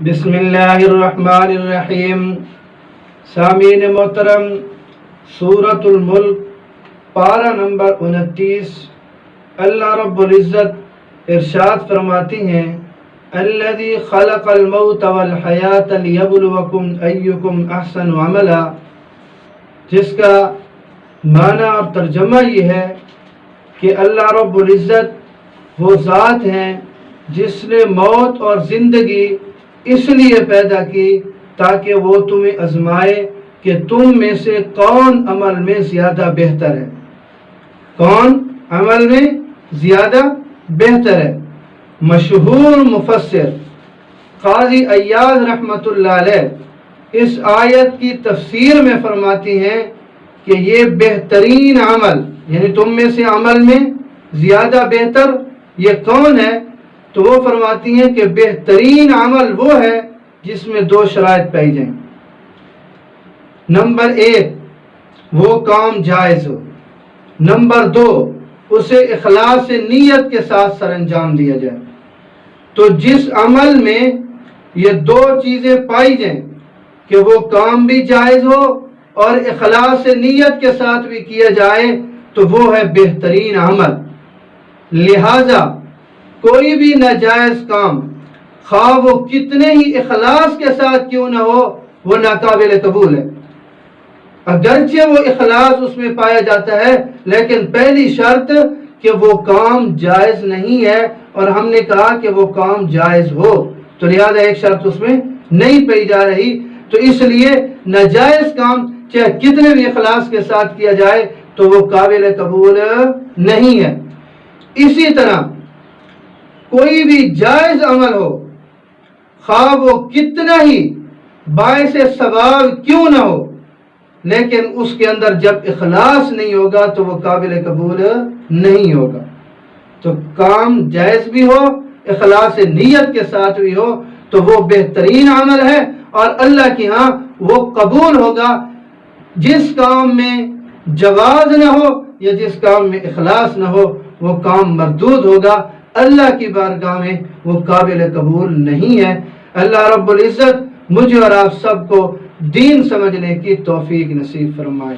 بسم اللہ الرحمن الرحیم۔ سامعین محترم، سورۃ الملک پارہ نمبر 29، اللہ رب العزت ارشاد فرماتی ہیں، الذی خلق الموت والحیاۃ لیبلوکم ایکم احسن عملا، جس کا معنی اور ترجمہ یہ ہے کہ اللہ رب العزت وہ ذات ہیں جس نے موت اور زندگی اس لیے پیدا کی تاکہ وہ تمہیں آزمائے کہ تم میں سے کون عمل میں زیادہ بہتر ہے، کون عمل میں زیادہ بہتر ہے۔ مشہور مفسر قاضی عیاض رحمۃ اللہ علیہ اس آیت کی تفسیر میں فرماتی ہیں کہ یہ بہترین عمل، یعنی تم میں سے عمل میں زیادہ بہتر یہ کون ہے، تو وہ فرماتی ہیں کہ بہترین عمل وہ ہے جس میں دو شرائط پائی جائیں۔ نمبر 1، وہ کام جائز ہو۔ نمبر 2، اسے اخلاص نیت کے ساتھ سر انجام دیا جائے۔ تو جس عمل میں یہ دو چیزیں پائی جائیں کہ وہ کام بھی جائز ہو اور اخلاص نیت کے ساتھ بھی کیا جائے تو وہ ہے بہترین عمل۔ لہذا کوئی بھی ناجائز کام خواہ وہ کتنے ہی اخلاص کے ساتھ کیوں نہ ہو وہ ناقابل قبول ہے، اگرچہ وہ اخلاص اس میں پایا جاتا ہے، لیکن پہلی شرط کہ وہ کام جائز نہیں ہے، اور ہم نے کہا کہ وہ کام جائز ہو تو لہذا ایک شرط اس میں نہیں پائی جا رہی، تو اس لیے ناجائز کام چاہے کتنے بھی اخلاص کے ساتھ کیا جائے تو وہ قابل قبول نہیں ہے۔ اسی طرح کوئی بھی جائز عمل ہو خواہ وہ کتنا ہی باعث ثواب کیوں نہ ہو، لیکن اس کے اندر جب اخلاص نہیں ہوگا تو وہ قابل قبول نہیں ہوگا۔ تو کام جائز بھی ہو، اخلاص نیت کے ساتھ بھی ہو تو وہ بہترین عمل ہے اور اللہ کے ہاں وہ قبول ہوگا۔ جس کام میں جواز نہ ہو یا جس کام میں اخلاص نہ ہو وہ کام مردود ہوگا، اللہ کی بارگاہ میں وہ قابل قبول نہیں ہے۔ اللہ رب العزت مجھے اور آپ سب کو دین سمجھنے کی توفیق نصیب فرمائے۔